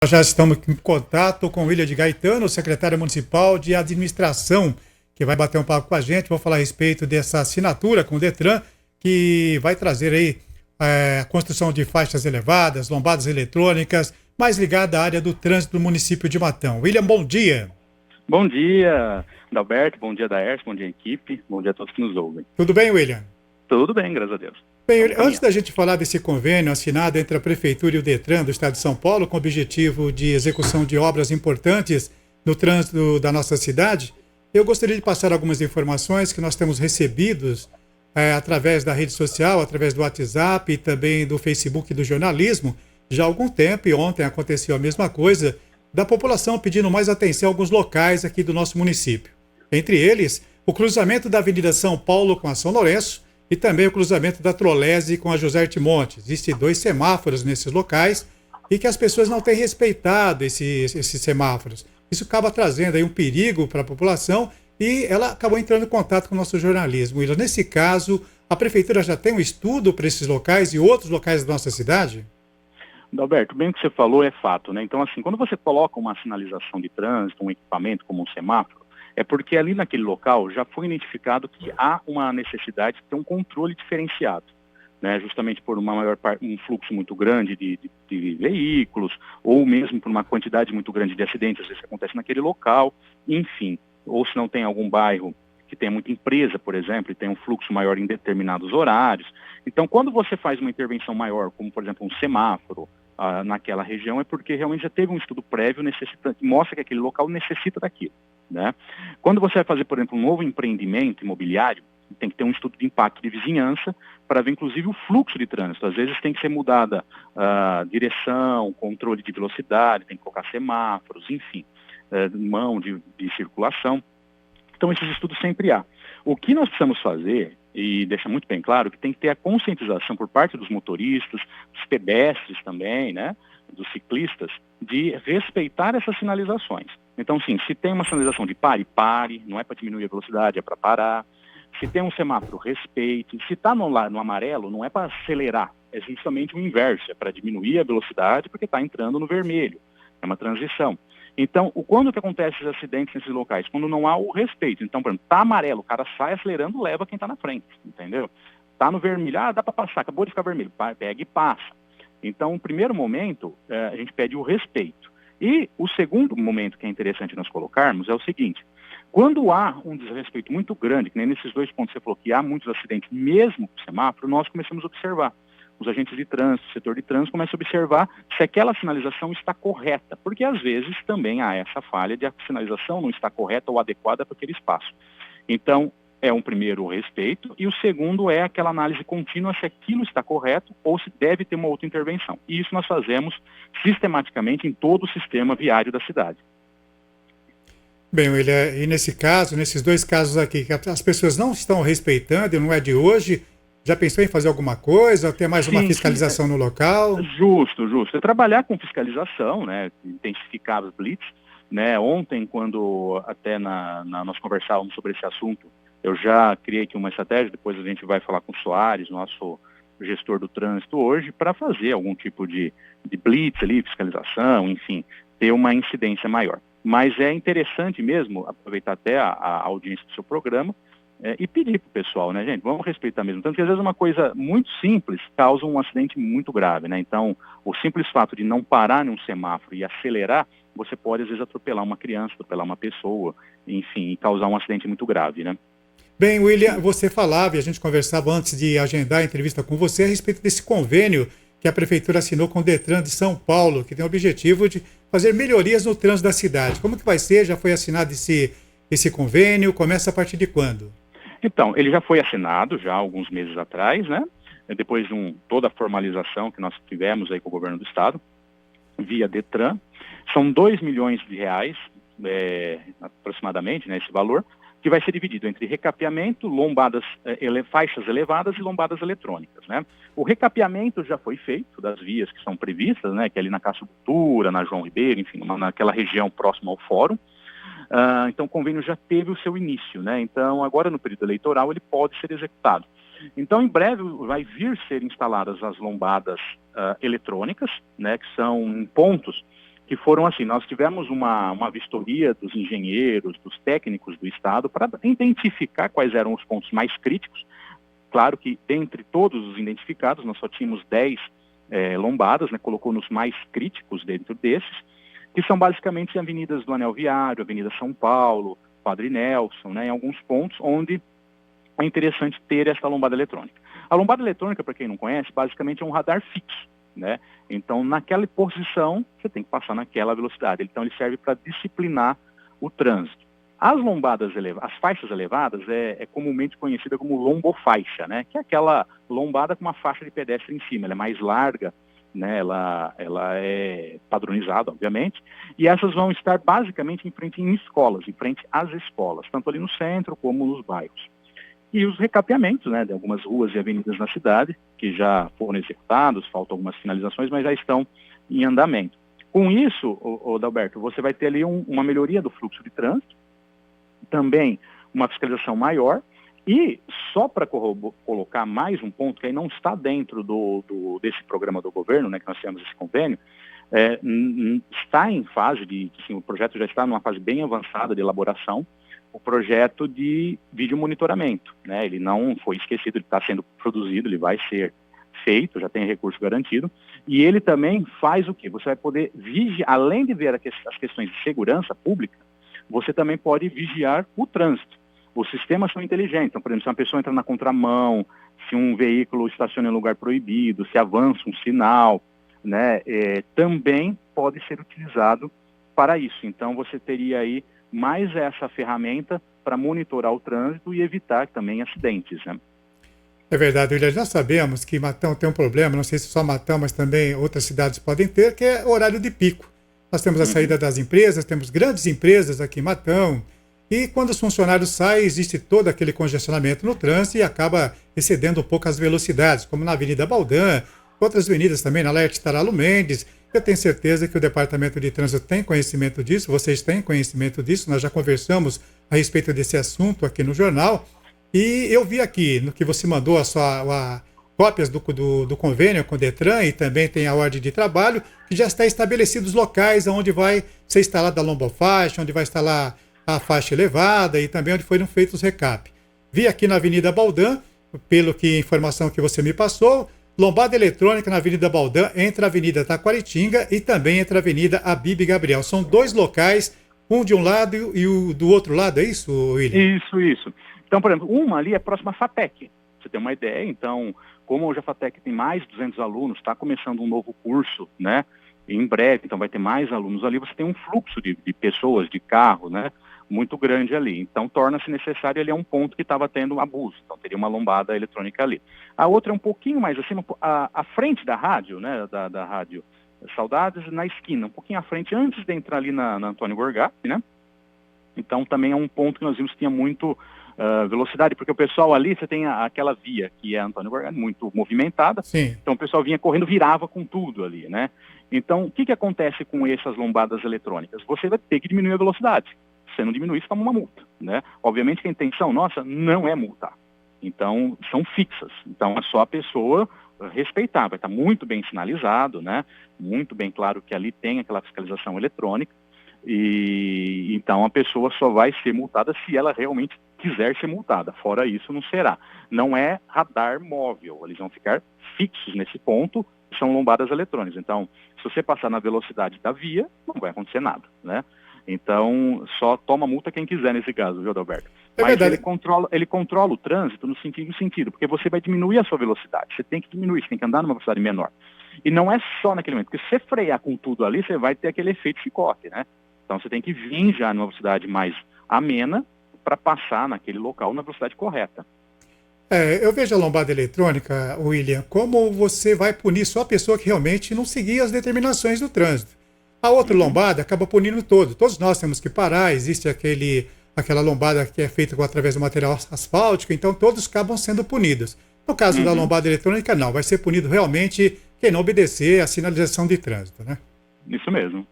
Nós já estamos em contato com o William de Gaetano, secretário municipal de administração, que vai bater um papo com a gente. Vamos falar a respeito dessa assinatura com o Detran, que vai trazer aí a construção de faixas elevadas, lombadas eletrônicas, mais ligada à área do trânsito do município de Matão. William, bom dia. Bom dia, Dalberto, bom dia, Daércio, bom dia, equipe, bom dia a todos que nos ouvem. Tudo bem, William? Tudo bem, graças a Deus. Bem, antes da gente falar desse convênio assinado entre a Prefeitura e o Detran do Estado de São Paulo, com o objetivo de execução de obras importantes no trânsito da nossa cidade, eu gostaria de passar algumas informações que nós temos recebidos através da rede social, através do WhatsApp e também do Facebook do jornalismo, já há algum tempo, e ontem aconteceu a mesma coisa, da população pedindo mais atenção a alguns locais aqui do nosso município. Entre eles, o cruzamento da Avenida São Paulo com a São Lourenço, e também o cruzamento da Trolese com a José Artimonte. Existem 2 semáforos nesses locais e que as pessoas não têm respeitado esses semáforos. Isso acaba trazendo aí um perigo para a população e ela acabou entrando em contato com o nosso jornalismo. E nesse caso, a Prefeitura já tem um estudo para esses locais e outros locais da nossa cidade? Alberto, bem o que você falou é fato, né? Então, assim, quando você coloca uma sinalização de trânsito, um equipamento como um semáforo, é porque ali naquele local já foi identificado que há uma necessidade de ter um controle diferenciado, né? Justamente por um fluxo muito grande de veículos, ou mesmo por uma quantidade muito grande de acidentes, às vezes acontece naquele local, enfim, ou se não tem algum bairro que tem muita empresa, por exemplo, e tem um fluxo maior em determinados horários. Então, quando você faz uma intervenção maior, como por exemplo um semáforo, naquela região, é porque realmente já teve um estudo prévio que mostra que aquele local necessita daquilo, né? Quando você vai fazer, por exemplo, um novo empreendimento imobiliário, tem que ter um estudo de impacto de vizinhança para ver, inclusive, o fluxo de trânsito. Às vezes tem que ser mudada a direção, controle de velocidade, tem que colocar semáforos, enfim, mão de circulação. Então, esses estudos sempre há. O que nós precisamos fazer, e deixa muito bem claro, que tem que ter a conscientização por parte dos motoristas, dos pedestres também, né, dos ciclistas, de respeitar essas sinalizações. Então, sim, se tem uma sinalização de pare, pare, não é para diminuir a velocidade, é para parar. Se tem um semáforo, respeite. Se está no amarelo, não é para acelerar, é justamente o inverso, é para diminuir a velocidade porque está entrando no vermelho, é uma transição. Então, quando que acontece os acidentes nesses locais? Quando não há o respeito. Então, por exemplo, tá amarelo, o cara sai acelerando, leva quem está na frente, entendeu? Tá no vermelho, dá para passar, acabou de ficar vermelho, pega e passa. Então, o primeiro momento, a gente pede o respeito. E o segundo momento que é interessante nós colocarmos é o seguinte: quando há um desrespeito muito grande, que nem nesses 2 pontos que você falou, que há muitos acidentes, mesmo com semáforo, nós começamos a observar. Os agentes de trânsito, o setor de trânsito, começam a observar se aquela sinalização está correta, porque às vezes também há essa falha de a sinalização não está correta ou adequada para aquele espaço. Então, é um primeiro respeito, e o segundo é aquela análise contínua se aquilo está correto ou se deve ter uma outra intervenção. E isso nós fazemos sistematicamente em todo o sistema viário da cidade. Bem, William, e nesse caso, nesses 2 casos aqui, que as pessoas não estão respeitando, e não é de hoje, já pensou em fazer alguma coisa, ter mais uma fiscalização no local? Justo. É trabalhar com fiscalização, né, intensificar os blitz, né? Ontem, quando até nós conversávamos sobre esse assunto, eu já criei aqui uma estratégia, depois a gente vai falar com o Soares, nosso gestor do trânsito hoje, para fazer algum tipo de blitz ali, fiscalização, enfim, ter uma incidência maior. Mas é interessante mesmo, aproveitar até a audiência do seu programa, e pedir para o pessoal, né, gente, vamos respeitar mesmo. Tanto que às vezes uma coisa muito simples causa um acidente muito grave, né? Então, o simples fato de não parar num semáforo e acelerar, você pode às vezes atropelar uma criança, atropelar uma pessoa, enfim, e causar um acidente muito grave, né? Bem, William, você falava e a gente conversava antes de agendar a entrevista com você a respeito desse convênio que a Prefeitura assinou com o Detran de São Paulo, que tem o objetivo de fazer melhorias no trânsito da cidade. Como que vai ser? Já foi assinado esse convênio? Começa a partir de quando? Então, ele já foi assinado já há alguns meses atrás, né? Depois de toda a formalização que nós tivemos aí com o governo do estado, via Detran. São 2 milhões de reais, aproximadamente, né, esse valor, que vai ser dividido entre recapeamento, lombadas, faixas elevadas e lombadas eletrônicas, né? O recapeamento já foi feito das vias que são previstas, né, que é ali na Cássio Cultura, na João Ribeiro, enfim, naquela região próxima ao fórum. Então o convênio já teve o seu início, né? Então agora no período eleitoral ele pode ser executado. Então em breve vai vir ser instaladas as lombadas eletrônicas, né? Que são em pontos que foram assim, nós tivemos uma vistoria dos engenheiros, dos técnicos do Estado, para identificar quais eram os pontos mais críticos. Claro que, dentre todos os identificados, nós só tínhamos 10 lombadas, né, colocou nos mais críticos dentro desses, que são basicamente avenidas do Anel Viário, Avenida São Paulo, Padre Nelson, né, em alguns pontos onde é interessante ter essa lombada eletrônica. A lombada eletrônica, para quem não conhece, basicamente é um radar fixo, né? Então, naquela posição, você tem que passar naquela velocidade. Então, ele serve para disciplinar o trânsito. As lombadas as faixas elevadas é comumente conhecida como lombofaixa, né? Que é aquela lombada com uma faixa de pedestre em cima. Ela é mais larga, né? Ela é padronizada, obviamente, e essas vão estar basicamente em frente às escolas, tanto ali no centro como nos bairros. E os recapeamentos, né, de algumas ruas e avenidas na cidade, que já foram executados, faltam algumas finalizações, mas já estão em andamento. Com isso, Adalberto, você vai ter ali uma melhoria do fluxo de trânsito, também uma fiscalização maior, e só para colocar mais um ponto que aí não está dentro desse programa do governo, né, que nós temos esse convênio, está em fase assim, o projeto já está numa fase bem avançada de elaboração, o projeto de vídeo monitoramento, né? Ele não foi esquecido, ele está sendo produzido, ele vai ser feito, já tem recurso garantido, e ele também faz o quê? Você vai poder vigiar, além de ver as questões de segurança pública, você também pode vigiar o trânsito. Os sistemas são inteligentes, então, por exemplo, se uma pessoa entra na contramão, se um veículo estaciona em lugar proibido, se avança um sinal, né? Também pode ser utilizado para isso. Então, você teria aí mais essa ferramenta para monitorar o trânsito e evitar também acidentes, né? É verdade, William. Já sabemos que Matão tem um problema, não sei se só Matão, mas também outras cidades podem ter, que é o horário de pico. Nós temos a saída das empresas, temos grandes empresas aqui em Matão, e quando os funcionários saem, existe todo aquele congestionamento no trânsito e acaba excedendo um pouco as velocidades, como na Avenida Baldã, outras avenidas também, na Laerte Taralo Mendes. Eu tenho certeza que o Departamento de Trânsito tem conhecimento disso, vocês têm conhecimento disso, nós já conversamos a respeito desse assunto aqui no jornal. E eu vi aqui no que você mandou cópias do convênio com o Detran e também tem a ordem de trabalho, que já está estabelecidos os locais onde vai ser instalada a lombofaixa, onde vai instalar a faixa elevada e também onde foram feitos os recap. Vi aqui na Avenida Baldã, pelo que informação que você me passou, lombada eletrônica na Avenida Baldã, entre a Avenida Taquaritinga e também entre a Avenida Abíbe Gabriel. São dois locais, um de um lado e o do outro lado, é isso, William? Isso. Então, por exemplo, uma ali é próxima à FATEC. Você tem uma ideia, então, como hoje a FATEC tem mais de 200 alunos, está começando um novo curso, né? Em breve, então vai ter mais alunos ali, você tem um fluxo de pessoas, de carro, né? Muito grande ali. Então, torna-se necessário, ali é um ponto que estava tendo abuso. Então, teria uma lombada eletrônica ali. A outra é um pouquinho mais acima, à frente da rádio, né? Da rádio Saudades, na esquina, um pouquinho à frente, antes de entrar ali na Antônio Gorgap, né? Então, também é um ponto que nós vimos que tinha muito velocidade, porque o pessoal ali, você tem aquela via que é Antônio Gorgap, muito movimentada. Sim. Então, o pessoal vinha correndo, virava com tudo ali, né? Então, o que acontece com essas lombadas eletrônicas? Você vai ter que diminuir a velocidade. Se não diminuir, você toma uma multa, né? Obviamente que a intenção nossa não é multar. Então, são fixas. Então, é só a pessoa respeitar. Vai estar muito bem sinalizado, né? Muito bem claro que ali tem aquela fiscalização eletrônica. E então a pessoa só vai ser multada se ela realmente quiser ser multada. Fora isso, não será. Não é radar móvel. Eles vão ficar fixos nesse ponto. São lombadas eletrônicas. Então, se você passar na velocidade da via, não vai acontecer nada, né? Então, só toma multa quem quiser nesse caso, viu, Adalberto? Mas ele controla o trânsito no sentido, porque você vai diminuir a sua velocidade. Você tem que diminuir, você tem que andar numa velocidade menor. E não é só naquele momento, porque se você frear com tudo ali, você vai ter aquele efeito chicote, né? Então, você tem que vir já numa velocidade mais amena para passar naquele local na velocidade correta. Eu vejo a lombada eletrônica, William, como você vai punir só a pessoa que realmente não seguir as determinações do trânsito. A outra lombada acaba punindo todo. Todos nós temos que parar, existe aquela lombada que é feita através do material asfáltico, então todos acabam sendo punidos. No caso da lombada eletrônica, não. Vai ser punido realmente quem não obedecer à sinalização de trânsito, né? Isso mesmo.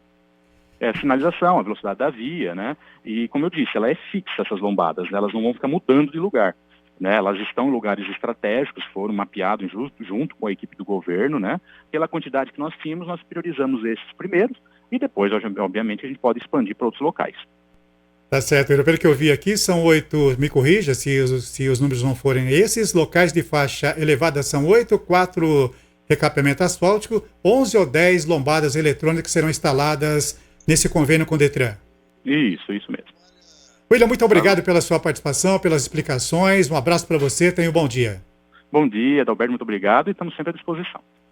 É a sinalização, a velocidade da via, né? E, como eu disse, ela é fixa, essas lombadas, né? Elas não vão ficar mudando de lugar, né? Elas estão em lugares estratégicos, foram mapeados junto com a equipe do governo, né? Pela quantidade que nós tínhamos, nós priorizamos esses primeiros. e depois, obviamente, a gente pode expandir para outros locais. Tá certo. Pelo que eu vi aqui, são 8, me corrija se os números não forem esses, locais de faixa elevada são 8, 4 recapeamento asfáltico, 11 ou 10 lombadas eletrônicas que serão instaladas nesse convênio com o Detran. Isso mesmo. William, muito obrigado pela sua participação, pelas explicações. Um abraço para você, tenha um bom dia. Bom dia, Adalberto, muito obrigado e estamos sempre à disposição.